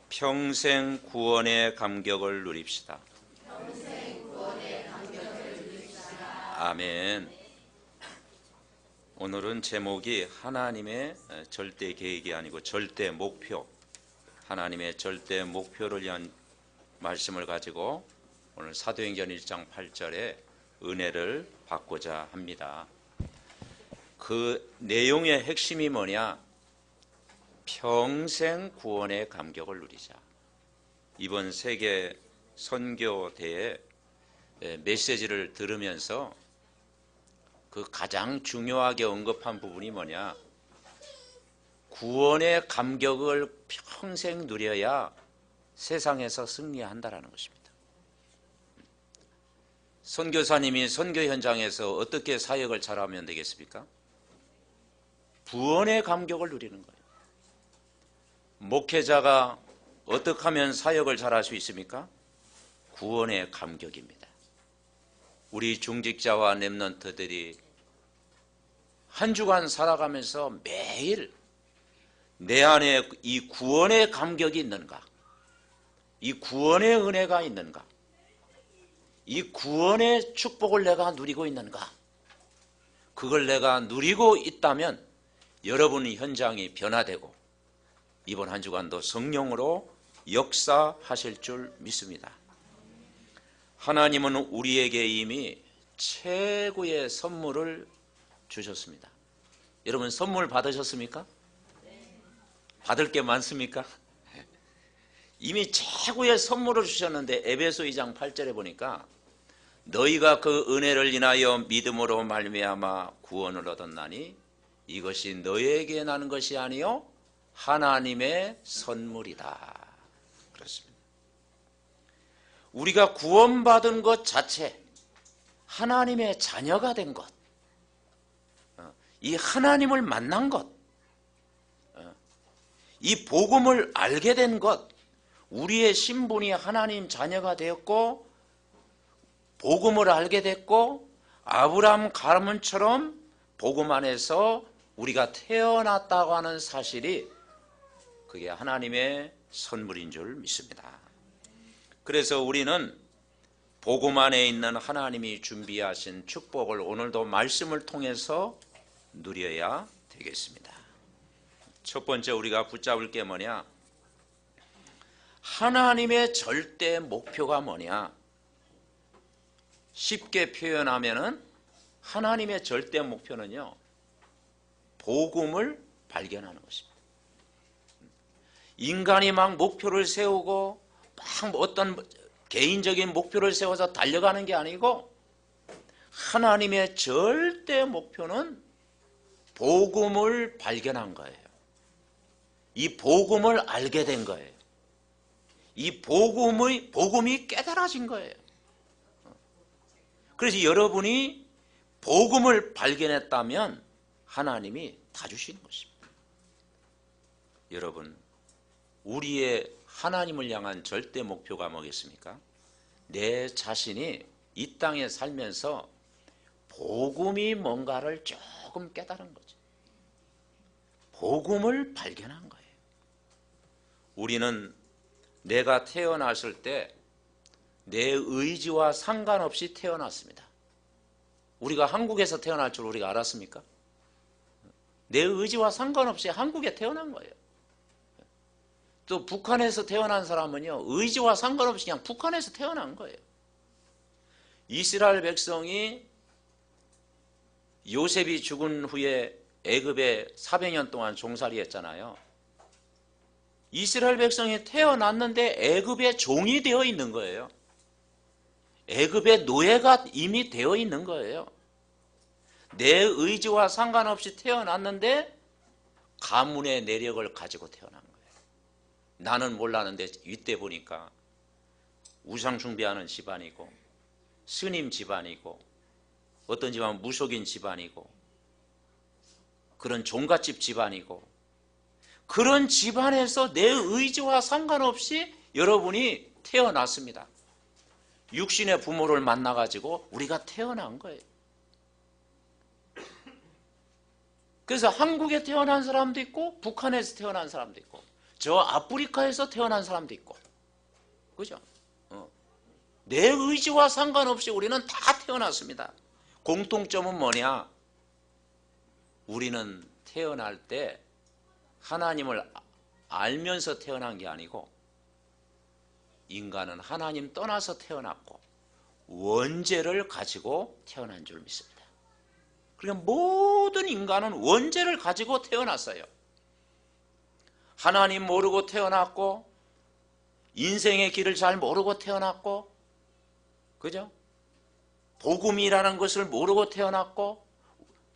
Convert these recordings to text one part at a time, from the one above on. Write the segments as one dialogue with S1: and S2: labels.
S1: 평생 구원의 감격을 누립시다. 아멘. 오늘은 제목이 하나님의 절대 계획이 아니고 절대 목표, 하나님의 절대 목표를 위한 말씀을 가지고 오늘 사도행전 1장 8절에 은혜를 받고자 합니다. 그 내용의 핵심이 뭐냐? 평생 구원의 감격을 누리자. 이번 세계 선교대회 메시지를 들으면서 그 가장 중요하게 언급한 부분이 뭐냐? 구원의 감격을 평생 누려야 세상에서 승리한다라는 것입니다. 선교사님이 선교 현장에서 어떻게 사역을 잘하면 되겠습니까? 구원의 감격을 누리는 거예요. 목회자가 어떻게 하면 사역을 잘할 수 있습니까? 구원의 감격입니다. 우리 중직자와 렘넌트들이 한 주간 살아가면서 매일 내 안에 이 구원의 감격이 있는가? 이 구원의 은혜가 있는가? 이 구원의 축복을 내가 누리고 있는가? 그걸 내가 누리고 있다면 여러분의 현장이 변화되고 이번 한 주간도 성령으로 역사하실 줄 믿습니다. 하나님은 우리에게 이미 최고의 선물을 주셨습니다. 여러분 선물 받으셨습니까? 받을 게 많습니까? 이미 최고의 선물을 주셨는데 에베소 2장 8절에 보니까 너희가 그 은혜를 인하여 믿음으로 말미암아 구원을 얻었나니 이것이 너희에게 나는 것이 아니요 하나님의 선물이다. 그렇습니다. 우리가 구원받은 것 자체, 하나님의 자녀가 된 것, 이 하나님을 만난 것, 이 복음을 알게 된 것, 우리의 신분이 하나님 자녀가 되었고 복음을 알게 됐고 아브라함 가문처럼 복음 안에서 우리가 태어났다고 하는 사실이 그게 하나님의 선물인 줄 믿습니다. 그래서 우리는 복음 안에 있는 하나님이 준비하신 축복을 오늘도 말씀을 통해서 누려야 되겠습니다. 첫 번째 우리가 붙잡을 게 뭐냐? 하나님의 절대 목표가 뭐냐? 쉽게 표현하면은 하나님의 절대 목표는요, 복음을 발견하는 것입니다. 인간이 막 목표를 세우고 막 어떤 개인적인 목표를 세워서 달려가는 게 아니고 하나님의 절대 목표는 복음을 발견한 거예요. 이 복음을 알게 된 거예요. 이 복음이 깨달아진 거예요. 그래서 여러분이 복음을 발견했다면 하나님이 다 주시는 것입니다. 여러분, 우리의 하나님을 향한 절대 목표가 뭐겠습니까? 내 자신이 이 땅에 살면서 복음이 뭔가를 조금 깨달은 거죠. 복음을 발견한 거예요. 우리는 내가 태어났을 때 내 의지와 상관없이 태어났습니다. 우리가 한국에서 태어날 줄 우리가 알았습니까? 내 의지와 상관없이 한국에 태어난 거예요. 또 북한에서 태어난 사람은요, 의지와 상관없이 그냥 북한에서 태어난 거예요. 이스라엘 백성이 요셉이 죽은 후에 애굽에 400년 동안 종살이 했잖아요. 이스라엘 백성이 태어났는데 애굽의 종이 되어 있는 거예요. 애굽의 노예가 이미 되어 있는 거예요. 내 의지와 상관없이 태어났는데 가문의 내력을 가지고 태어난 거예요. 나는 몰랐는데 이때 보니까 우상 숭배하는 집안이고 스님 집안이고 어떤 집안은 무속인 집안이고 그런 종갓집 집안이고 그런 집안에서 내 의지와 상관없이 여러분이 태어났습니다. 육신의 부모를 만나가지고 우리가 태어난 거예요. 그래서 한국에 태어난 사람도 있고 북한에서 태어난 사람도 있고 저 아프리카에서 태어난 사람도 있고, 그죠? 내 의지와 상관없이 우리는 다 태어났습니다. 공통점은 뭐냐? 우리는 태어날 때 하나님을 알면서 태어난 게 아니고, 인간은 하나님 떠나서 태어났고 원죄를 가지고 태어난 줄 믿습니다. 그러니까 모든 인간은 원죄를 가지고 태어났어요. 하나님 모르고 태어났고, 인생의 길을 잘 모르고 태어났고, 그죠? 복음이라는 것을 모르고 태어났고,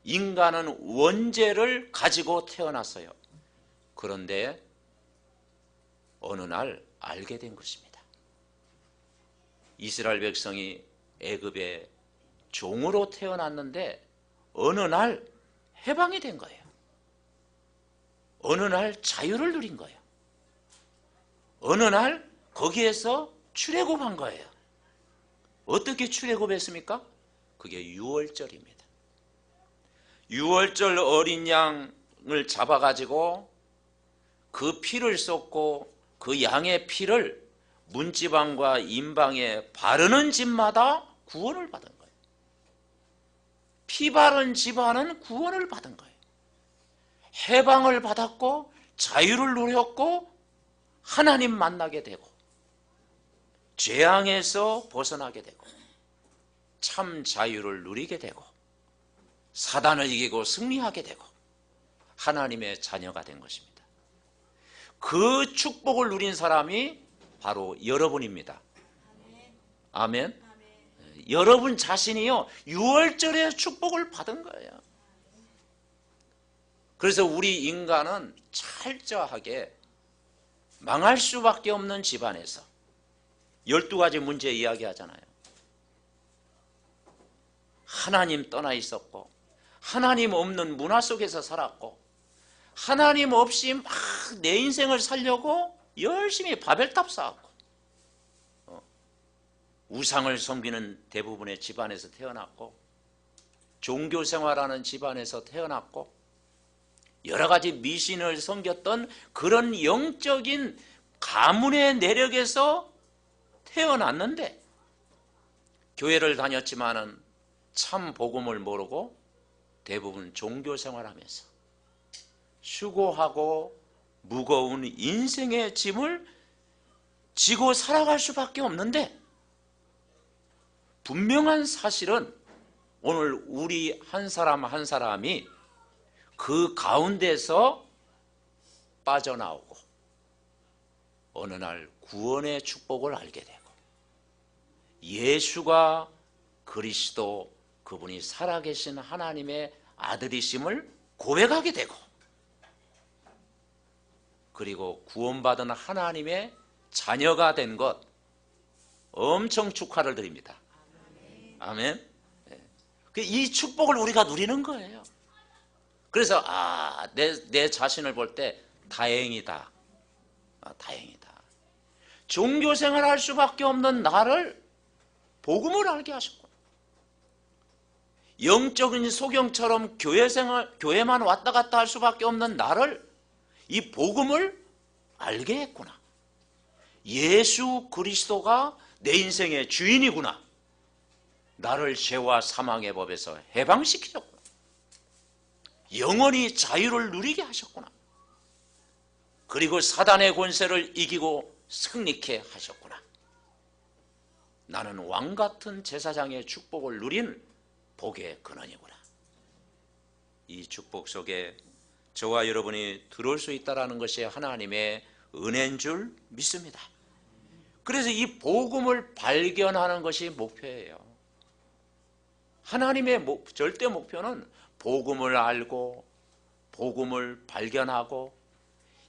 S1: 인간은 원죄를 가지고 태어났어요. 그런데 어느 날 알게 된 것입니다. 이스라엘 백성이 애굽의 종으로 태어났는데 어느 날 해방이 된 거예요. 어느 날 자유를 누린 거예요. 어느 날 거기에서 출애굽한 거예요. 어떻게 출애굽했습니까? 그게 유월절입니다. 유월절 어린 양을 잡아가지고 그 피를 쏟고 그 양의 피를 문지방과 임방에 바르는 집마다 구원을 받은 거예요. 피 바른 집안은 구원을 받은 거예요. 해방을 받았고 자유를 누렸고 하나님 만나게 되고 죄악에서 벗어나게 되고 참 자유를 누리게 되고 사단을 이기고 승리하게 되고 하나님의 자녀가 된 것입니다. 그 축복을 누린 사람이 바로 여러분입니다. 아멘. 여러분 자신이요, 유월절에 축복을 받은 거예요. 그래서 우리 인간은 철저하게 망할 수밖에 없는 집안에서 12가지 문제 이야기하잖아요. 하나님 떠나 있었고, 하나님 없는 문화 속에서 살았고, 하나님 없이 막 내 인생을 살려고 열심히 바벨탑 쌓았고, 우상을 섬기는 대부분의 집안에서 태어났고, 종교생활하는 집안에서 태어났고, 여러 가지 미신을 섬겼던 그런 영적인 가문의 내력에서 태어났는데, 교회를 다녔지만은 참 복음을 모르고 대부분 종교생활하면서 수고하고 무거운 인생의 짐을 지고 살아갈 수밖에 없는데, 분명한 사실은 오늘 우리 한 사람 한 사람이 그 가운데서 빠져나오고 어느 날 구원의 축복을 알게 되고 예수가 그리스도, 그분이 살아계신 하나님의 아들이심을 고백하게 되고, 그리고 구원받은 하나님의 자녀가 된 것 엄청 축하를 드립니다. 아멘. 이 축복을 우리가 누리는 거예요. 그래서 내 자신을 볼 때 다행이다. 다행이다. 종교생활 할 수밖에 없는 나를 복음을 알게 하셨구나. 영적인 소경처럼 교회만 왔다 갔다 할 수밖에 없는 나를, 이 복음을 알게 했구나. 예수 그리스도가 내 인생의 주인이구나. 나를 죄와 사망의 법에서 해방시키셨구나. 영원히 자유를 누리게 하셨구나. 그리고 사단의 권세를 이기고 승리케 하셨구나. 나는 왕같은 제사장의 축복을 누린 복의 근원이구나. 이 축복 속에 저와 여러분이 들어올 수 있다는 것이 하나님의 은혜인 줄 믿습니다. 그래서 이 복음을 발견하는 것이 목표예요. 하나님의 절대 목표는 복음을 알고 복음을 발견하고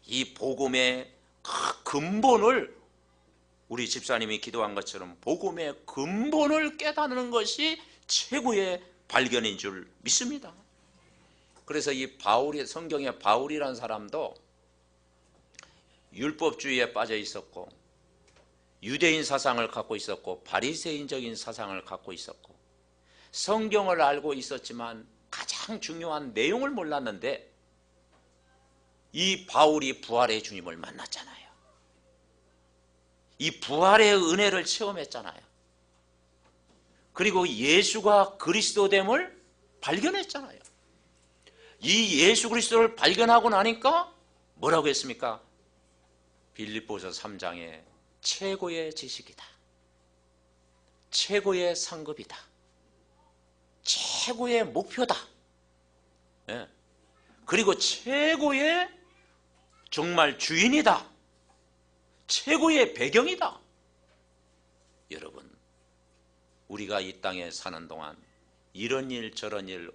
S1: 이 복음의 근본을, 우리 집사님이 기도한 것처럼 복음의 근본을 깨닫는 것이 최고의 발견인 줄 믿습니다. 그래서 이 성경의 바울이라는 사람도 율법주의에 빠져 있었고, 유대인 사상을 갖고 있었고, 바리새인적인 사상을 갖고 있었고, 성경을 알고 있었지만 가장 중요한 내용을 몰랐는데, 이 바울이 부활의 주님을 만났잖아요. 이 부활의 은혜를 체험했잖아요. 그리고 예수가 그리스도됨을 발견했잖아요. 이 예수 그리스도를 발견하고 나니까 뭐라고 했습니까? 빌립보서 3장에 최고의 지식이다, 최고의 상급이다, 최고의 목표다, 예. 그리고 최고의 정말 주인이다, 최고의 배경이다. 여러분, 우리가 이 땅에 사는 동안 이런 일 저런 일,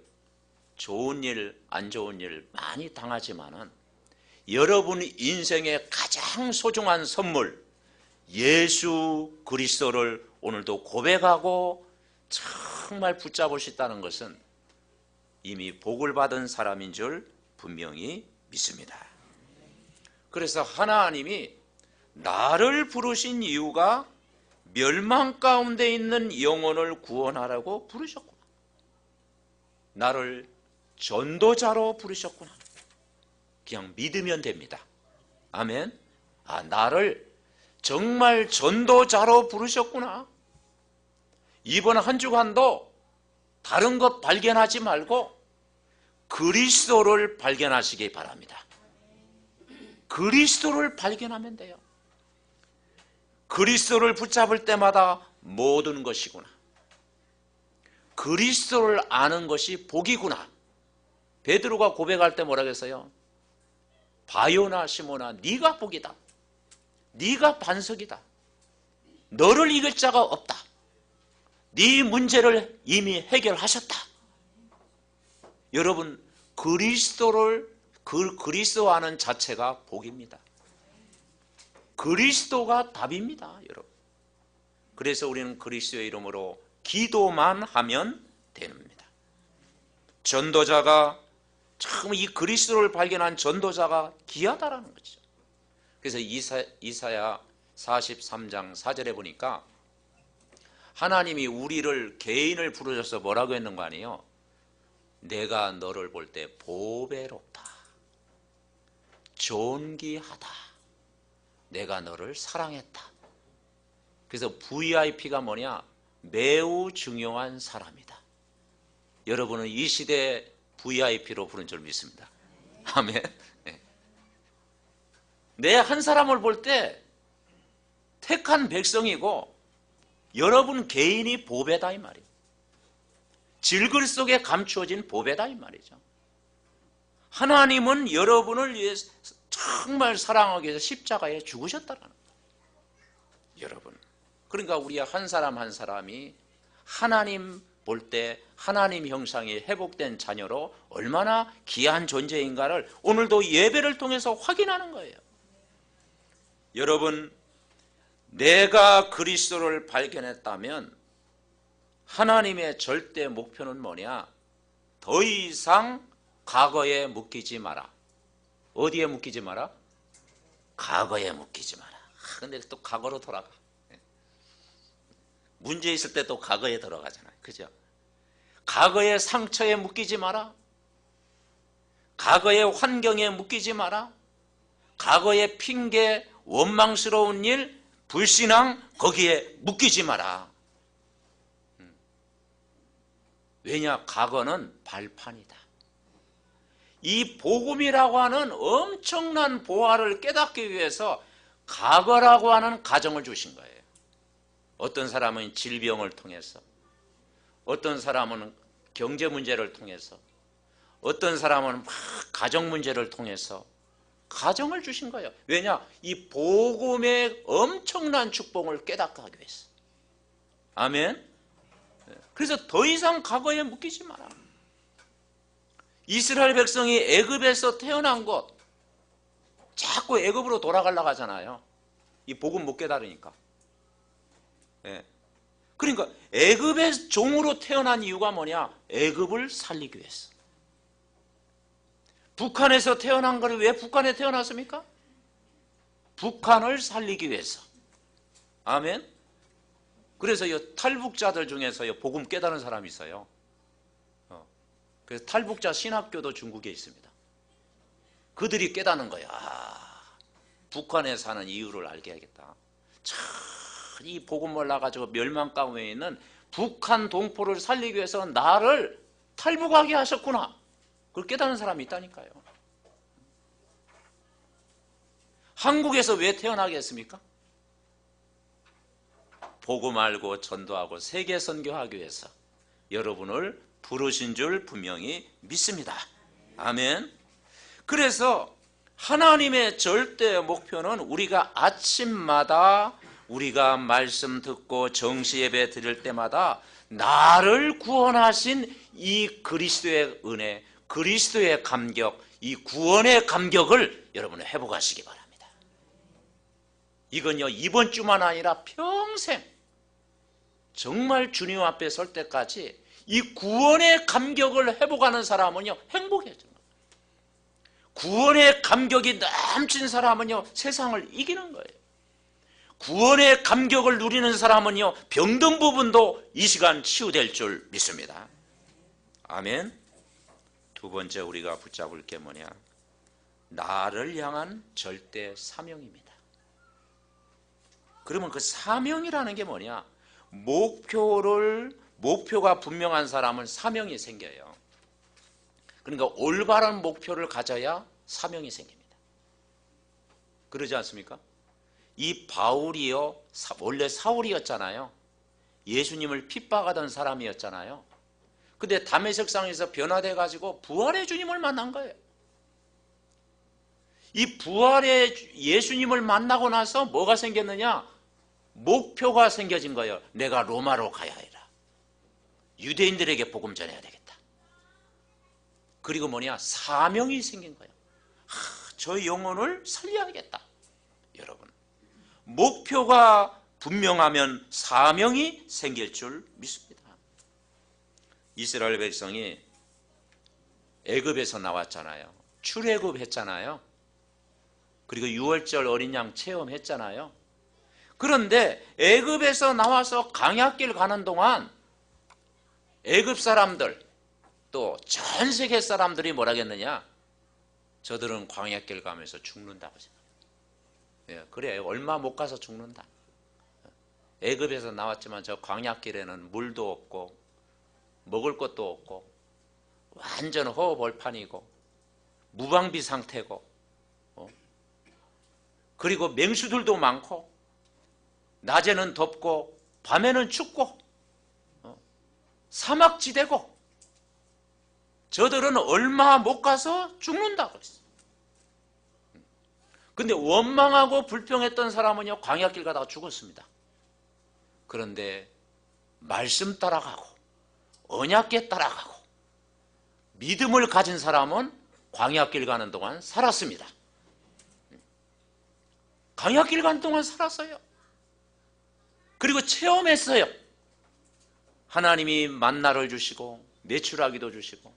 S1: 좋은 일 안 좋은 일 많이 당하지만은 여러분 인생의 가장 소중한 선물 예수 그리스도를 오늘도 고백하고 정말 붙잡을 수 있다는 것은 이미 복을 받은 사람인 줄 분명히 믿습니다. 그래서 하나님이 나를 부르신 이유가 멸망 가운데 있는 영혼을 구원하라고 부르셨구나. 나를 전도자로 부르셨구나. 그냥 믿으면 됩니다. 아멘. 나를 정말 전도자로 부르셨구나. 이번 한 주간도 다른 것 발견하지 말고 그리스도를 발견하시기 바랍니다. 그리스도를 발견하면 돼요. 그리스도를 붙잡을 때마다 모든 것이구나. 그리스도를 아는 것이 복이구나. 베드로가 고백할 때 뭐라고 했어요? 바요나 시모나 네가 복이다. 네가 반석이다. 너를 이길 자가 없다. 네 문제를 이미 해결하셨다. 여러분, 그리스도 아는 자체가 복입니다. 그리스도가 답입니다, 여러분. 그래서 우리는 그리스도의 이름으로 기도만 하면 됩니다. 전도자가 참 이 그리스도를 발견한 전도자가 귀하다라는 거죠. 그래서 이사야 43장 4절에 보니까 하나님이 우리를 개인을 부르셔서 뭐라고 했는 거 아니에요? 내가 너를 볼 때 보배롭다, 존귀하다, 내가 너를 사랑했다. 그래서 VIP가 뭐냐? 매우 중요한 사람이다. 여러분은 이 시대에 VIP로 부른 줄 믿습니다. 아멘. 내 한 사람을 볼 때 택한 백성이고 여러분 개인이 보배다 이 말이에요. 질글 속에 감추어진 보배다 이 말이죠. 하나님은 여러분을 위해서 정말 사랑하기 위해서 십자가에 죽으셨다는 거예요. 여러분, 그러니까 우리 한 사람 한 사람이 하나님 볼 때 하나님 형상이 회복된 자녀로 얼마나 귀한 존재인가를 오늘도 예배를 통해서 확인하는 거예요. 여러분, 내가 그리스도를 발견했다면 하나님의 절대 목표는 뭐냐? 더 이상 과거에 묶이지 마라. 어디에 묶이지 마라? 과거에 묶이지 마라. 근데 또 과거로 돌아가. 문제 있을 때 또 과거에 들어가잖아요. 그죠? 과거의 상처에 묶이지 마라. 과거의 환경에 묶이지 마라. 과거의 핑계, 원망스러운 일, 불신앙 거기에 묶이지 마라. 왜냐? 과거는 발판이다. 이 복음이라고 하는 엄청난 보화를 깨닫기 위해서 과거라고 하는 가정을 주신 거예요. 어떤 사람은 질병을 통해서, 어떤 사람은 경제 문제를 통해서, 어떤 사람은 막 가정 문제를 통해서 가정을 주신 거예요. 왜냐? 이 복음의 엄청난 축복을 깨닫게 하기 위해서. 아멘. 그래서 더 이상 과거에 묶이지 마라. 이스라엘 백성이 애굽에서 태어난 것 자꾸 애굽으로 돌아가려고 하잖아요. 이 복음 못 깨달으니까. 그러니까 애굽의 종으로 태어난 이유가 뭐냐? 애굽을 살리기 위해서. 북한에서 태어난 거를 왜 북한에 태어났습니까? 북한을 살리기 위해서. 아멘. 그래서 이 탈북자들 중에서 복음 깨달은 사람이 있어요. 그래서 탈북자 신학교도 중국에 있습니다. 그들이 깨닫는 거야. 북한에 사는 이유를 알게 하겠다. 참, 이 복음을 나가지고 멸망 가운데 있는 북한 동포를 살리기 위해서 나를 탈북하게 하셨구나. 그걸 깨닫는 사람이 있다니까요. 한국에서 왜 태어나게 했습니까? 복음 알고 전도하고 세계 선교하기 위해서 여러분을 부르신 줄 분명히 믿습니다. 아멘. 그래서 하나님의 절대 목표는 우리가 아침마다 우리가 말씀 듣고 정시 예배 드릴 때마다 나를 구원하신 이 그리스도의 은혜, 그리스도의 감격, 이 구원의 감격을 여러분은 회복하시기 바랍니다. 이건요, 이번 주만 아니라 평생 정말 주님 앞에 설 때까지 이 구원의 감격을 회복하는 사람은요, 행복해져요. 구원의 감격이 넘친 사람은요, 세상을 이기는 거예요. 구원의 감격을 누리는 사람은요, 병든 부분도 이 시간 치유될 줄 믿습니다. 아멘. 두 번째 우리가 붙잡을 게 뭐냐? 나를 향한 절대 사명입니다. 그러면 그 사명이라는 게 뭐냐? 목표가 분명한 사람은 사명이 생겨요. 그러니까 올바른 목표를 가져야 사명이 생깁니다. 그러지 않습니까? 이 바울이요, 원래 사울이었잖아요. 예수님을 핍박하던 사람이었잖아요. 근데 다메섹상에서 변화돼 가지고 부활의 주님을 만난 거예요. 이 부활의 예수님을 만나고 나서 뭐가 생겼느냐? 목표가 생겨진 거예요. 내가 로마로 가야 하리라. 유대인들에게 복음 전해야 되겠다. 그리고 뭐냐? 사명이 생긴 거예요. 저 영혼을 살려야겠다. 여러분, 목표가 분명하면 사명이 생길 줄 믿습니다. 이스라엘 백성이 애굽에서 나왔잖아요. 출애굽 했잖아요. 그리고 유월절 어린 양 체험했잖아요. 그런데 애굽에서 나와서 광야길 가는 동안 애굽 사람들 또 전 세계 사람들이 뭐라겠느냐? 저들은 광야길 가면서 죽는다고 생각해요. 그래요. 얼마 못 가서 죽는다. 애굽에서 나왔지만 저 광야길에는 물도 없고 먹을 것도 없고 완전 허허벌판이고 무방비 상태고 그리고 맹수들도 많고 낮에는 덥고 밤에는 춥고 사막지대고 저들은 얼마 못 가서 죽는다고 했어요. 근데 원망하고 불평했던 사람은요, 광야길 가다가 죽었습니다. 그런데 말씀 따라가고 언약궤 따라가고 믿음을 가진 사람은 광야길 가는 동안 살았습니다. 광야길 가는 동안 살았어요. 그리고 체험했어요. 하나님이 만나를 주시고 메추라기도 주시고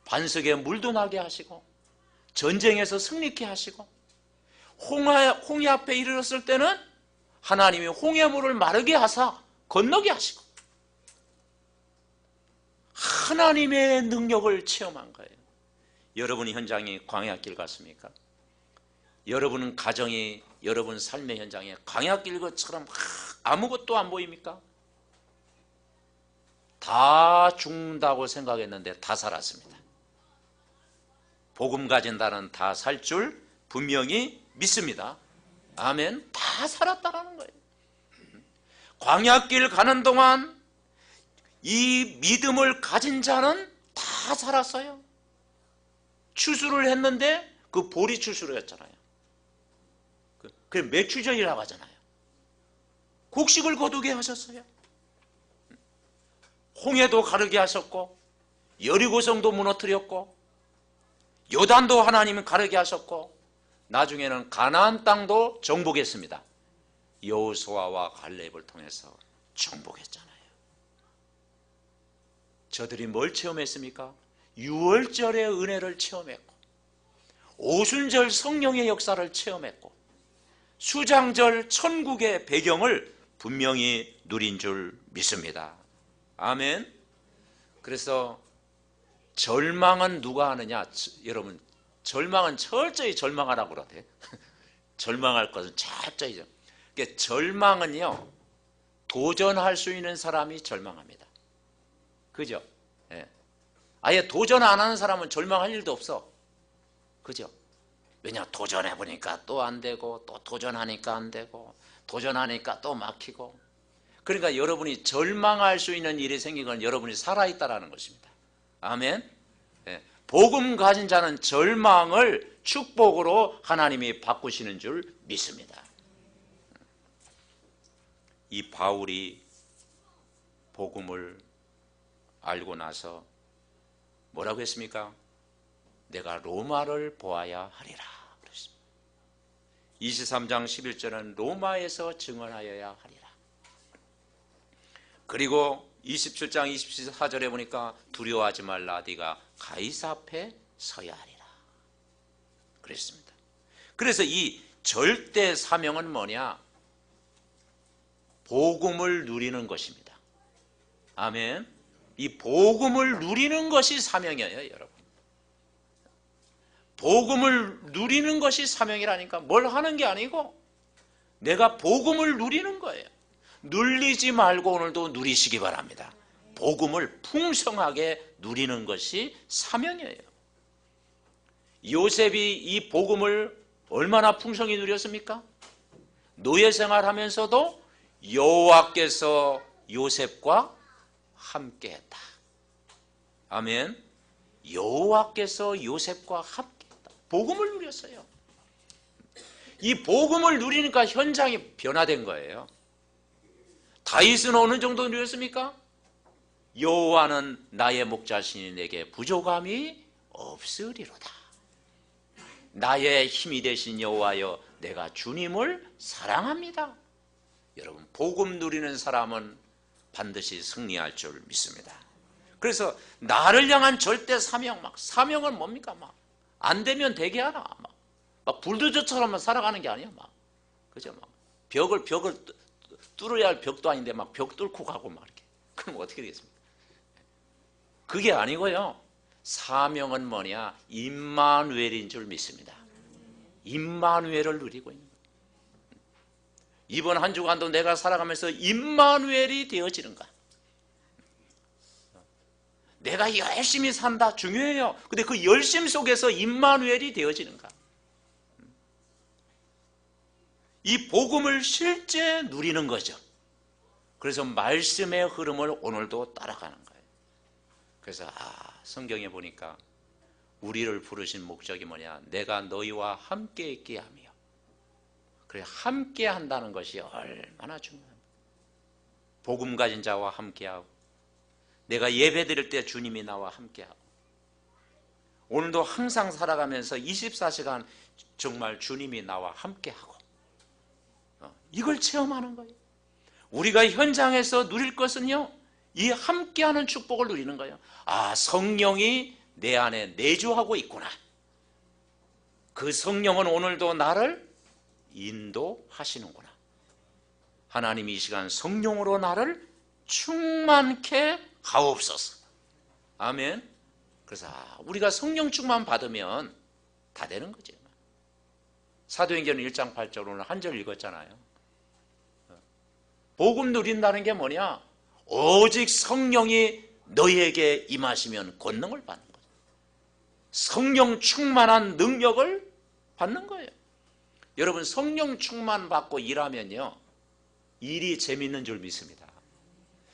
S1: 반석에 물도 나게 하시고 전쟁에서 승리케 하시고 홍해 앞에 이르렀을 때는 하나님이 홍해물을 마르게 하사 건너게 하시고 하나님의 능력을 체험한 거예요. 여러분 현장이 광야길 같습니까? 여러분 가정이 여러분 삶의 현장에 광야길 것처럼 아무것도 안 보입니까? 다 죽는다고 생각했는데 다 살았습니다. 복음 가진다는 다 살 줄 분명히 믿습니다. 아멘. 다 살았다라는 거예요. 광야길 가는 동안 이 믿음을 가진 자는 다 살았어요. 추수를 했는데 그 보리 추수를 했잖아요. 그게 매추절이라고 하잖아요. 곡식을 거두게 하셨어요. 홍해도 가르게 하셨고 여리고성도 무너뜨렸고 요단도 하나님은 가르게 하셨고 나중에는 가나안 땅도 정복했습니다. 여호수아와 갈렙을 통해서 정복했잖아요. 저들이 뭘 체험했습니까? 유월절의 은혜를 체험했고 오순절 성령의 역사를 체험했고 수장절 천국의 배경을 분명히 누린 줄 믿습니다. 아멘. 그래서 절망은 누가 하느냐? 여러분, 절망은 철저히 절망하라고 그러대. 절망할 것은 철저히. 그러니까 절망은요, 도전할 수 있는 사람이 절망합니다. 그죠? 예. 아예 도전 안 하는 사람은 절망할 일도 없어. 그죠? 왜냐, 도전해보니까 또 안 되고, 또 도전하니까 안 되고, 도전하니까 또 막히고. 그러니까 여러분이 절망할 수 있는 일이 생긴 건 여러분이 살아있다는 것입니다. 아멘. 예. 복음 가진 자는 절망을 축복으로 하나님이 바꾸시는 줄 믿습니다. 이 바울이 복음을 알고 나서 뭐라고 했습니까? 내가 로마를 보아야 하리라 그랬습니다. 23장 11절은 로마에서 증언하여야 하리라. 그리고 27장 24절에 보니까 두려워하지 말라, 네가 가이사 앞에 서야 하리라 그랬습니다. 그래서 이 절대 사명은 뭐냐? 복음을 누리는 것입니다. 아멘. 이 복음을 누리는 것이 사명이에요, 여러분. 복음을 누리는 것이 사명이라니까. 뭘 하는 게 아니고 내가 복음을 누리는 거예요. 눌리지 말고 오늘도 누리시기 바랍니다. 복음을 풍성하게 누리는 것이 사명이에요. 요셉이 이 복음을 얼마나 풍성히 누렸습니까? 노예 생활하면서도 여호와께서 요셉과 함께했다. 아멘. 여호와께서 요셉과 함께했다. 복음을 누렸어요. 이 복음을 누리니까 현장이 변화된 거예요. 다윗은 어느 정도 누렸습니까? 여호와는 나의 목자시니 내게 부족함이 없으리로다. 나의 힘이 되신 여호와여, 내가 주님을 사랑합니다. 여러분, 복음 누리는 사람은 반드시 승리할 줄 믿습니다. 그래서 나를 향한 절대 사명, 사명은 뭡니까? 안 되면 되게 하라. 막 불도저처럼 살아가는 게 아니야. 그죠? 벽을 뚫어야 할 벽도 아닌데 막 벽 뚫고 가고 막 이렇게. 그럼 어떻게 되겠습니까? 그게 아니고요. 사명은 뭐냐? 임마누엘인 줄 믿습니다. 임마누엘을 누리고 있는 거예요. 이번 한 주간도 내가 살아가면서 임마누엘이 되어지는가? 내가 열심히 산다, 중요해요. 근데 그 열심 속에서 임마누엘이 되어지는가? 이 복음을 실제 누리는 거죠. 그래서 말씀의 흐름을 오늘도 따라가는 거예요. 그래서 성경에 보니까 우리를 부르신 목적이 뭐냐? 내가 너희와 함께 있게 하며. 그래, 함께 한다는 것이 얼마나 중요합니다. 복음 가진 자와 함께하고, 내가 예배 드릴 때 주님이 나와 함께하고, 오늘도 항상 살아가면서 24시간 정말 주님이 나와 함께하고, 이걸 체험하는 거예요. 우리가 현장에서 누릴 것은요, 이 함께하는 축복을 누리는 거예요. 성령이 내 안에 내주하고 있구나. 그 성령은 오늘도 나를 인도하시는구나. 하나님이 이 시간 성령으로 나를 충만케 하옵소서. 아멘. 그래서 우리가 성령 충만 받으면 다 되는 거죠. 사도행전 1장 8절 오늘 한 절 읽었잖아요. 복음 누린다는 게 뭐냐? 오직 성령이 너희에게 임하시면 권능을 받는 거예요. 성령 충만한 능력을 받는 거예요. 여러분, 성령 충만 받고 일하면요, 일이 재밌는 줄 믿습니다.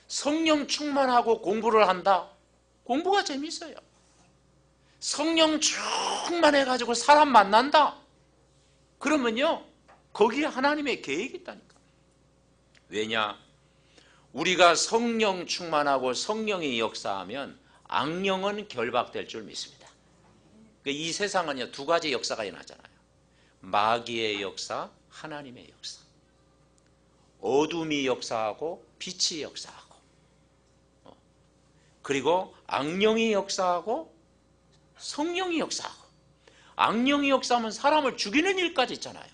S1: 성령 충만하고 공부를 한다? 공부가 재밌어요. 성령 충만해가지고 사람 만난다? 그러면요, 거기에 하나님의 계획이 있다니까. 왜냐? 우리가 성령 충만하고 성령이 역사하면 악령은 결박될 줄 믿습니다. 이 세상은요, 두 가지 역사가 일어나잖아요. 마귀의 역사, 하나님의 역사. 어둠이 역사하고 빛이 역사하고, 그리고 악령이 역사하고 성령이 역사하고. 악령이 역사하면 사람을 죽이는 일까지 있잖아요.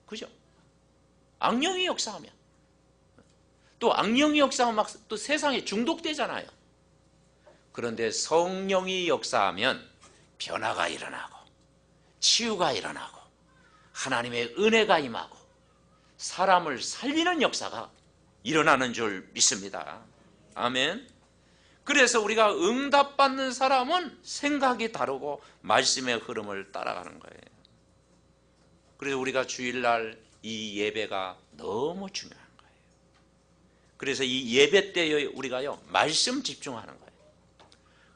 S1: 그죠? 악령이 역사하면, 또 악령이 역사하면 막 또 세상에 중독되잖아요. 그런데 성령이 역사하면 변화가 일어나고 치유가 일어나고 하나님의 은혜가 임하고 사람을 살리는 역사가 일어나는 줄 믿습니다. 아멘. 그래서 우리가 응답받는 사람은 생각이 다르고 말씀의 흐름을 따라가는 거예요. 그래서 우리가 주일날 이 예배가 너무 중요한 거예요. 그래서 이 예배 때 우리가요 말씀 집중하는 거예요.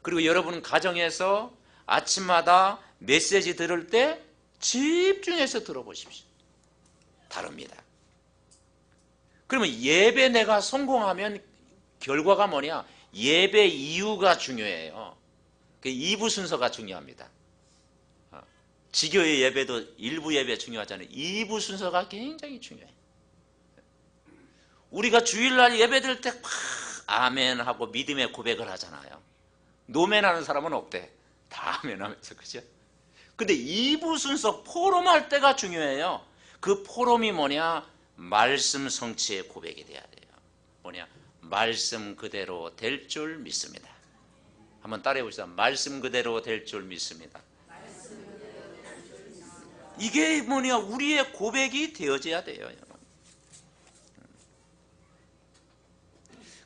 S1: 그리고 여러분 가정에서 아침마다 메시지 들을 때 집중해서 들어보십시오. 다릅니다. 그러면 예배 내가 성공하면 결과가 뭐냐? 예배 이유가 중요해요. 그 2부 순서가 중요합니다. 지교의 예배도 1부 예배 중요하잖아요. 2부 순서가 굉장히 중요해요. 우리가 주일날 예배 드릴 때 막 아멘 하고 믿음의 고백을 하잖아요. 노멘하는 사람은 없대. 다 아멘하면서, 그죠? 근데 2부 순서 포럼할 때가 중요해요. 그 포럼이 뭐냐? 말씀 성취의 고백이 돼야 돼요. 뭐냐? 말씀 그대로 될 줄 믿습니다. 한번 따라해 보시죠. 말씀 그대로 될 줄 믿습니다. 이게 뭐냐? 우리의 고백이 되어져야 돼요, 여러분.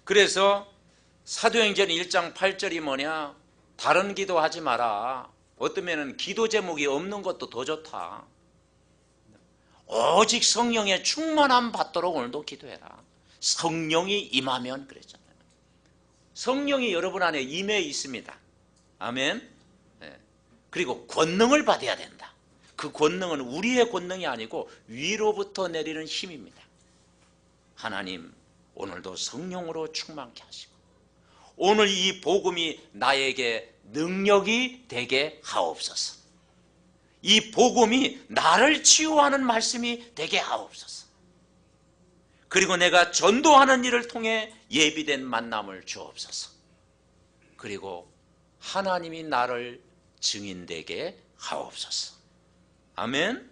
S1: 그래서 사도행전 1장 8절이 뭐냐? 다른 기도하지 마라. 어떠면은 기도 제목이 없는 것도 더 좋다. 오직 성령의 충만함 받도록 오늘도 기도해라. 성령이 임하면 그랬잖아요. 성령이 여러분 안에 임해 있습니다. 아멘. 네. 그리고 권능을 받아야 된다. 그 권능은 우리의 권능이 아니고 위로부터 내리는 힘입니다. 하나님 오늘도 성령으로 충만케 하시고 오늘 이 복음이 나에게 능력이 되게 하옵소서. 이 복음이 나를 치유하는 말씀이 되게 하옵소서. 그리고 내가 전도하는 일을 통해 예비된 만남을 주옵소서. 그리고 하나님이 나를 증인되게 하옵소서. 아멘.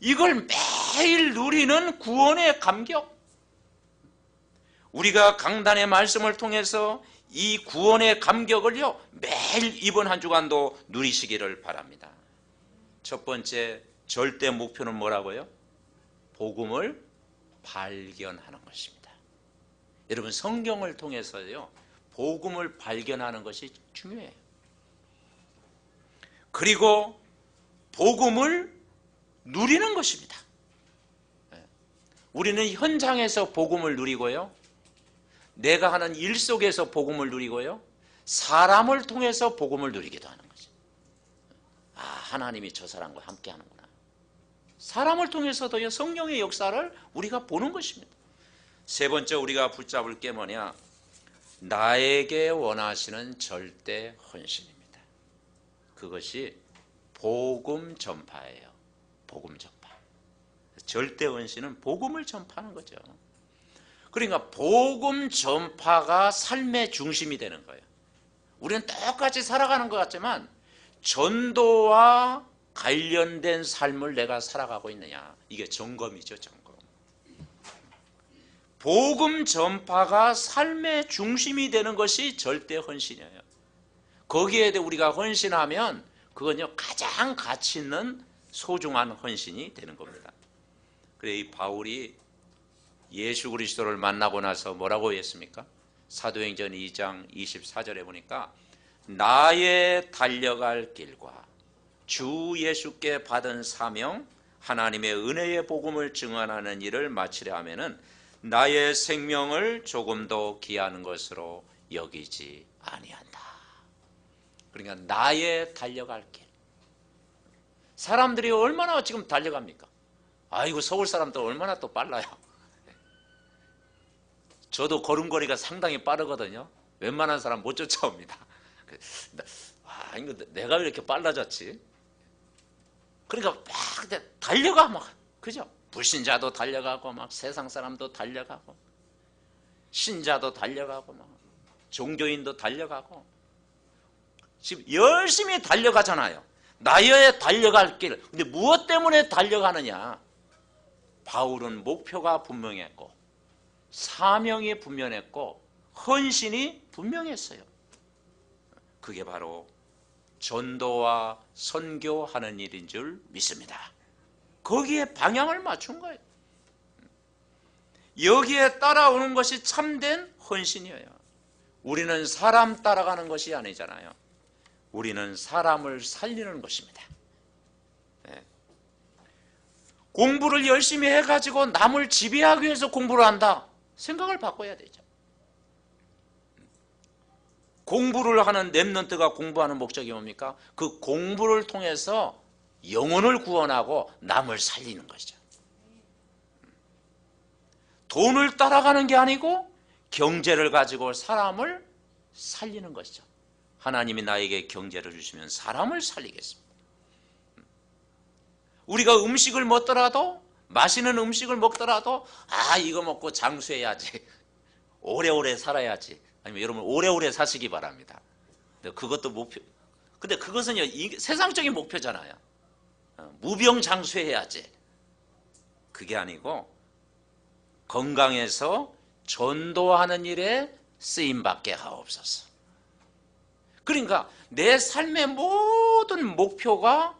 S1: 이걸 매일 누리는 구원의 감격. 우리가 강단의 말씀을 통해서 이 구원의 감격을요 매일 이번 한 주간도 누리시기를 바랍니다. 첫 번째 절대 목표는 뭐라고요? 복음을 발견하는 것입니다. 여러분 성경을 통해서요 복음을 발견하는 것이 중요해요. 그리고 복음을 누리는 것입니다. 우리는 현장에서 복음을 누리고요, 내가 하는 일 속에서 복음을 누리고요, 사람을 통해서 복음을 누리기도 하는 거죠. 아, 하나님이 저 사람과 함께 하는구나. 사람을 통해서도요 성령의 역사를 우리가 보는 것입니다. 세 번째 우리가 붙잡을 게 뭐냐? 나에게 원하시는 절대 헌신입니다. 그것이 복음 전파예요. 복음 전파. 절대 헌신은 복음을 전파하는 거죠. 그러니까 복음 전파가 삶의 중심이 되는 거예요. 우리는 똑같이 살아가는 것 같지만 전도와 관련된 삶을 내가 살아가고 있느냐, 이게 점검이죠. 점검. 복음 전파가 삶의 중심이 되는 것이 절대 헌신이에요. 거기에 우리가 헌신하면 그건요 가장 가치 있는 소중한 헌신이 되는 겁니다. 그래 이 바울이 예수 그리스도를 만나고 나서 뭐라고 했습니까? 사도행전 2장 24절에 보니까 나의 달려갈 길과 주 예수께 받은 사명, 하나님의 은혜의 복음을 증언하는 일을 마치려 하면은 나의 생명을 조금도 귀한 것으로 여기지 아니한다. 그러니까 나의 달려갈 길. 사람들이 얼마나 지금 달려갑니까? 아이고 서울 사람들 얼마나 또 빨라요. 저도 걸음걸이가 상당히 빠르거든요. 웬만한 사람 못 쫓아옵니다. 아, 이거 내가 왜 이렇게 빨라졌지? 그러니까 막 달려가 막, 그죠? 불신자도 달려가고 막 세상 사람도 달려가고 신자도 달려가고 막 종교인도 달려가고 지금 열심히 달려가잖아요. 나의 달려갈 길. 근데 무엇 때문에 달려가느냐? 바울은 목표가 분명했고 사명이 분명했고 헌신이 분명했어요. 그게 바로 전도와 선교하는 일인 줄 믿습니다. 거기에 방향을 맞춘 거예요. 여기에 따라오는 것이 참된 헌신이에요. 우리는 사람 따라가는 것이 아니잖아요. 우리는 사람을 살리는 것입니다. 네. 공부를 열심히 해가지고 남을 지배하기 위해서 공부를 한다. 생각을 바꿔야 되죠. 공부를 하는 렘넌트가 공부하는 목적이 뭡니까? 그 공부를 통해서 영혼을 구원하고 남을 살리는 것이죠. 돈을 따라가는 게 아니고 경제를 가지고 사람을 살리는 것이죠. 하나님이 나에게 경제를 주시면 사람을 살리겠습니다. 우리가 음식을 먹더라도, 맛있는 음식을 먹더라도 이거 먹고 장수해야지, 오래오래 살아야지, 아니면 여러분 오래오래 사시기 바랍니다. 그것도 목표. 근데 그것은요, 세상적인 목표잖아요. 무병장수해야지. 그게 아니고 건강해서 전도하는 일에 쓰임받게 하옵소서. 그러니까 내 삶의 모든 목표가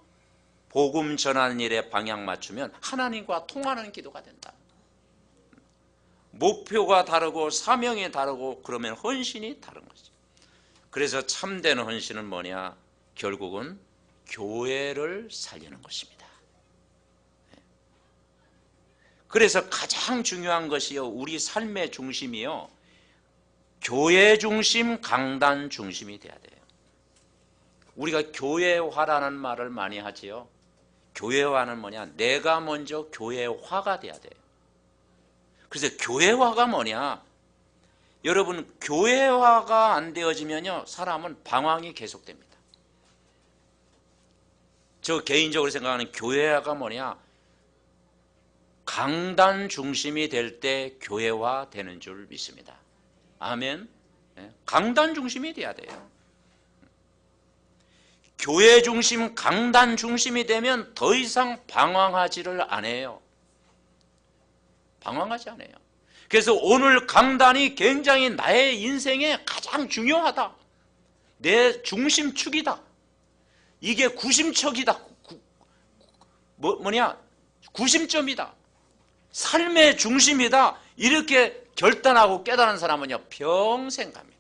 S1: 복음 전하는 일에 방향 맞추면 하나님과 통하는 기도가 된다. 목표가 다르고 사명이 다르고 그러면 헌신이 다른 거죠. 그래서 참된 헌신은 뭐냐? 결국은 교회를 살리는 것입니다. 그래서 가장 중요한 것이요, 우리 삶의 중심이요, 교회 중심, 강단 중심이 돼야 돼요. 우리가 교회화라는 말을 많이 하지요. 교회화는 뭐냐? 내가 먼저 교회화가 돼야 돼요. 그래서 교회화가 뭐냐? 여러분, 교회화가 안 되어지면요, 사람은 방황이 계속됩니다. 저 개인적으로 생각하는 교회화가 뭐냐? 강단 중심이 될 때 교회화 되는 줄 믿습니다. 아멘. 강단 중심이 돼야 돼요. 교회 중심, 강단 중심이 되면 더 이상 방황하지를 않아요. 방황하지 않아요. 그래서 오늘 강단이 굉장히 나의 인생에 가장 중요하다. 내 중심축이다. 이게 구심척이다. 뭐냐? 구심점이다. 삶의 중심이다. 이렇게 결단하고 깨달은 사람은요, 평생 갑니다.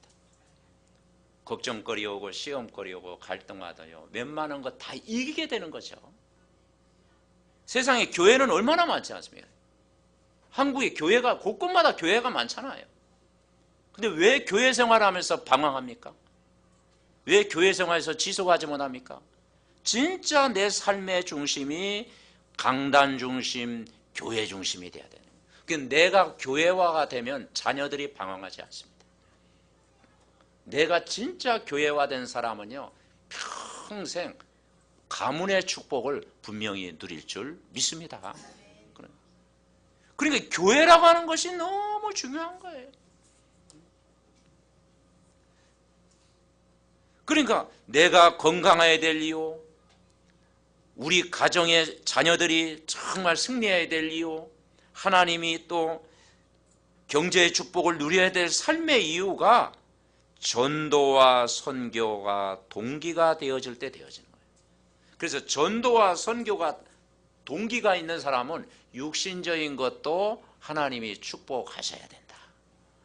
S1: 걱정거리 오고 시험거리 오고 갈등하다요, 웬만한 거 다 이기게 되는 거죠. 세상에 교회는 얼마나 많지 않습니까? 한국에 교회가 곳곳마다 교회가 많잖아요. 근데 왜 교회 생활하면서 방황합니까? 왜 교회 생활에서 지속하지 못합니까? 진짜 내 삶의 중심이 강단 중심, 교회 중심이 돼야 되는 거예요. 그러니까 내가 교회화가 되면 자녀들이 방황하지 않습니다. 내가 진짜 교회화된 사람은요, 평생 가문의 축복을 분명히 누릴 줄 믿습니다. 그러니까 교회라고 하는 것이 너무 중요한 거예요. 그러니까 내가 건강해야 될 이유, 우리 가정의 자녀들이 정말 승리해야 될 이유, 하나님이 또 경제의 축복을 누려야 될 삶의 이유가 전도와 선교가 동기가 되어질 때 되어지는 거예요. 그래서 전도와 선교가 동기가 있는 사람은 육신적인 것도 하나님이 축복하셔야 된다.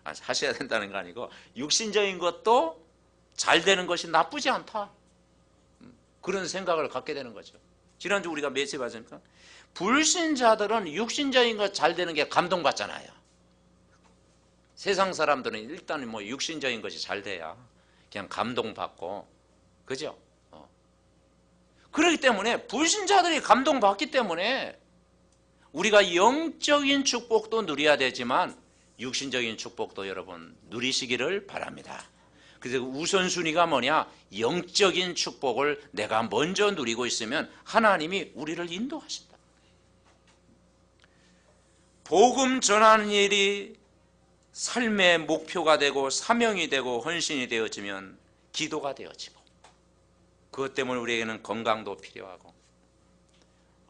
S1: 하셔야 된다는 거 아니고 육신적인 것도 잘 되는 것이 나쁘지 않다. 그런 생각을 갖게 되는 거죠. 지난주 우리가 메시지 봤습니까? 불신자들은 육신적인 것 잘 되는 게 감동받잖아요. 세상 사람들은 일단 뭐 육신적인 것이 잘 돼야 그냥 감동받고, 그죠? 그렇기 때문에 불신자들이 감동받기 때문에 우리가 영적인 축복도 누려야 되지만 육신적인 축복도 여러분 누리시기를 바랍니다. 그래서 우선순위가 뭐냐? 영적인 축복을 내가 먼저 누리고 있으면 하나님이 우리를 인도하신다. 복음 전하는 일이 삶의 목표가 되고 사명이 되고 헌신이 되어지면 기도가 되어지고, 그것 때문에 우리에게는 건강도 필요하고,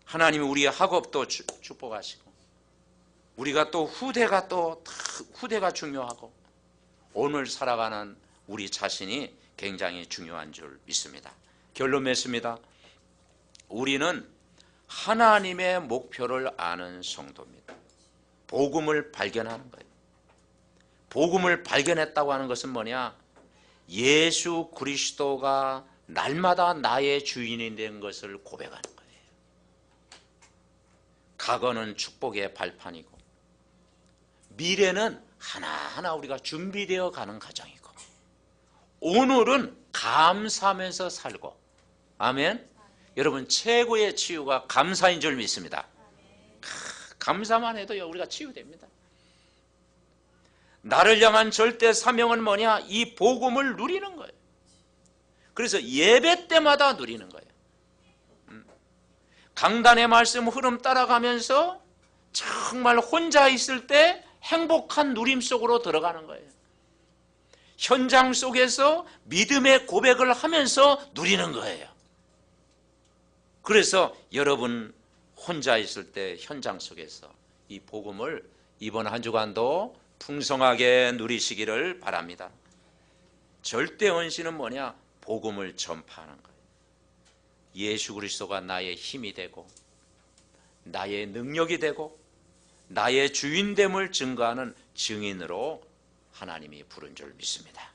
S1: 하나님이 우리의 학업도 축복하시고, 우리가 또 후대가 중요하고, 오늘 살아가는 우리 자신이 굉장히 중요한 줄 믿습니다. 결론 맺습니다. 우리는 하나님의 목표를 아는 성도입니다. 복음을 발견하는 거예요. 복음을 발견했다고 하는 것은 뭐냐? 예수 그리스도가 날마다 나의 주인이 된 것을 고백하는 거예요. 과거는 축복의 발판이고 미래는 하나하나 우리가 준비되어 가는 과정이고 오늘은 감사하면서 살고, 아멘. 여러분, 최고의 치유가 감사인 줄 믿습니다. 감사만 해도 우리가 치유됩니다. 나를 향한 절대 사명은 뭐냐? 이 복음을 누리는 거예요. 그래서 예배 때마다 누리는 거예요. 강단의 말씀 흐름 따라가면서 정말 혼자 있을 때 행복한 누림 속으로 들어가는 거예요. 현장 속에서 믿음의 고백을 하면서 누리는 거예요. 그래서 여러분 혼자 있을 때 현장 속에서 이 복음을 이번 한 주간도 풍성하게 누리시기를 바랍니다. 절대 헌신은 뭐냐? 복음을 전파하는 거예요. 예수 그리스도가 나의 힘이 되고 나의 능력이 되고 나의 주인됨을 증거하는 증인으로 하나님이 부른 줄 믿습니다.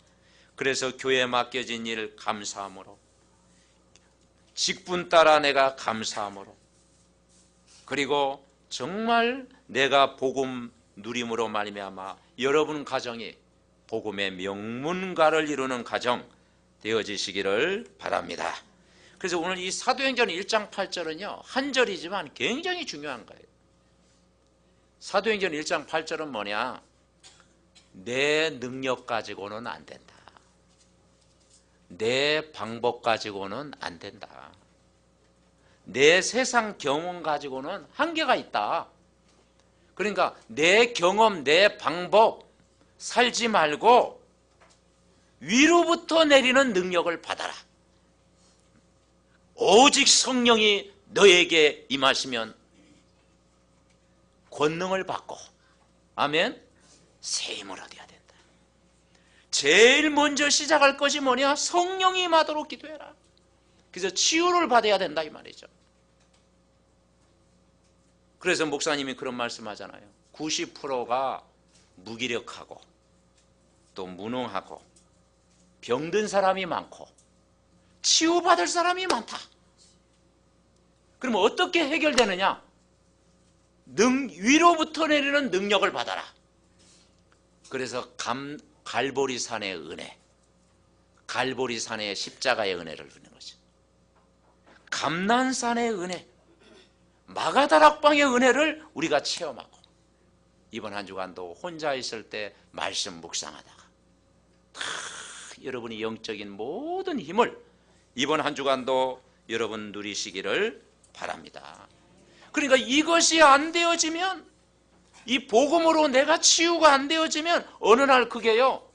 S1: 그래서 교회에 맡겨진 일 감사함으로, 직분 따라 내가 감사함으로, 그리고 정말 내가 복음 누림으로 말미암아 여러분 가정이 복음의 명문가를 이루는 가정 되어지시기를 바랍니다. 그래서 오늘 이 사도행전 1장 8절은요 한 절이지만 굉장히 중요한 거예요. 사도행전 1장 8절은 뭐냐? 내 능력 가지고는 안 된다. 내 방법 가지고는 안 된다. 내 세상 경험 가지고는 한계가 있다. 그러니까 내 경험, 내 방법 살지 말고 위로부터 내리는 능력을 받아라. 오직 성령이 너에게 임하시면 권능을 받고, 아멘, 세임을 얻어야 된다. 제일 먼저 시작할 것이 뭐냐? 성령이 임하도록 기도해라. 그래서 치유를 받아야 된다 이 말이죠. 그래서 목사님이 그런 말씀하잖아요. 90%가 무기력하고 또 무능하고 병든 사람이 많고 치유받을 사람이 많다. 그럼 어떻게 해결되느냐? 위로부터 내리는 능력을 받아라. 그래서 갈보리산의 은혜, 갈보리산의 십자가의 은혜를 누리는 거죠. 감난산의 은혜, 마가다락방의 은혜를 우리가 체험하고 이번 한 주간도 혼자 있을 때 말씀 묵상하다가 여러분이 영적인 모든 힘을 이번 한 주간도 여러분 누리시기를 바랍니다. 그러니까 이것이 안 되어지면, 이 복음으로 내가 치유가 안 되어지면 어느 날 그게요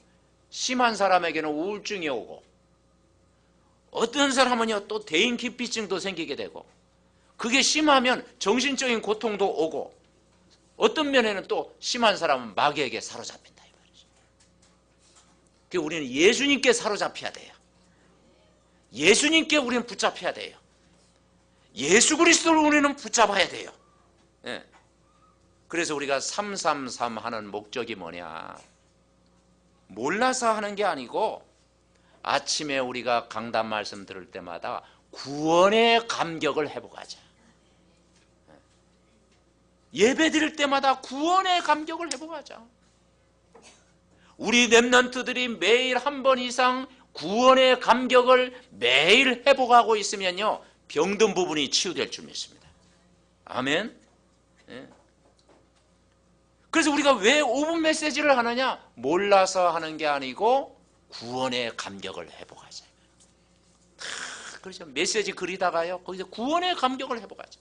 S1: 심한 사람에게는 우울증이 오고 어떤 사람은요 또 대인기피증도 생기게 되고 그게 심하면 정신적인 고통도 오고 어떤 면에는 또 심한 사람은 마귀에게 사로잡힌다 이 말이죠. 그러니까 우리는 예수님께 사로잡혀야 돼요. 예수님께 우리는 붙잡혀야 돼요. 예수 그리스도를 우리는 붙잡아야 돼요. 네. 그래서 우리가 333 하는 목적이 뭐냐? 몰라서 하는 게 아니고 아침에 우리가 강단 말씀 들을 때마다 구원의 감격을 회복하자. 예배 드릴 때마다 구원의 감격을 회복하자. 우리 렘넌트들이 매일 한 번 이상 구원의 감격을 매일 회복하고 있으면요 병든 부분이 치유될 줄 믿습니다. 아멘. 네. 그래서 우리가 왜 5분 메시지를 하느냐? 몰라서 하는 게 아니고 구원의 감격을 회복하자. 그렇죠. 메시지 그리다가요 거기서 구원의 감격을 회복하자.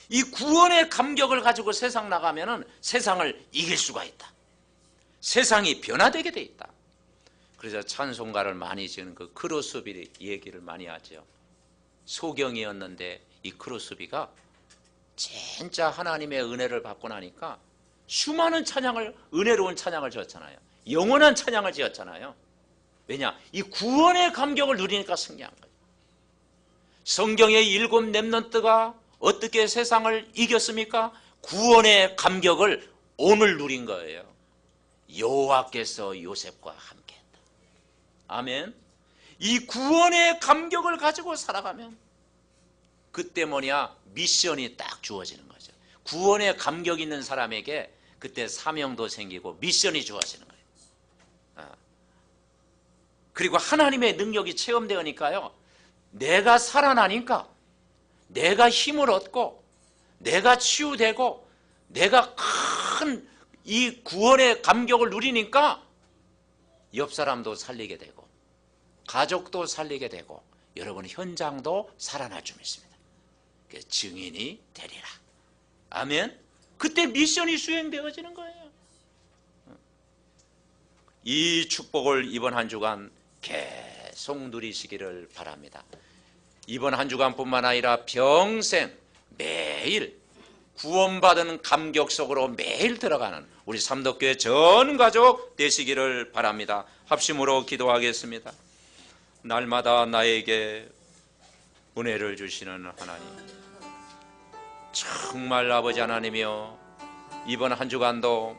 S1: 이 구원의 감격을 가지고 세상 나가면은 세상을 이길 수가 있다. 세상이 변화되게 돼 있다. 그래서 찬송가를 많이 지은 그 크로스비 얘기를 많이 하죠. 소경이었는데 이 크로스비가 진짜 하나님의 은혜를 받고 나니까 수많은 찬양을, 은혜로운 찬양을 지었잖아요. 영원한 찬양을 지었잖아요. 왜냐? 이 구원의 감격을 누리니까 승리한 거예요. 성경의 7 렘넌트가 어떻게 세상을 이겼습니까? 구원의 감격을 오늘 누린 거예요. 여호와께서 요셉과 함께했다. 아멘. 이 구원의 감격을 가지고 살아가면 그때 뭐냐? 미션이 딱 주어지는 거죠. 구원의 감격 있는 사람에게 그때 사명도 생기고 미션이 주어지는 거예요. 그리고 하나님의 능력이 체험되니까요, 내가 살아나니까, 내가 힘을 얻고, 내가 치유되고, 내가 큰 이 구원의 감격을 누리니까 옆 사람도 살리게 되고, 가족도 살리게 되고, 여러분 현장도 살아날 줄 믿습니다. 증인이 되리라. 아멘. 그때 미션이 수행되어지는 거예요. 이 축복을 이번 한 주간 계속 누리시기를 바랍니다. 이번 한 주간뿐만 아니라 평생 매일 구원받은 감격 속으로 매일 들어가는 우리 삼덕교회 전 가족 되시기를 바랍니다. 합심으로 기도하겠습니다. 날마다 나에게 은혜를 주시는 하나님, 정말 아버지 하나님이여, 이번 한 주간도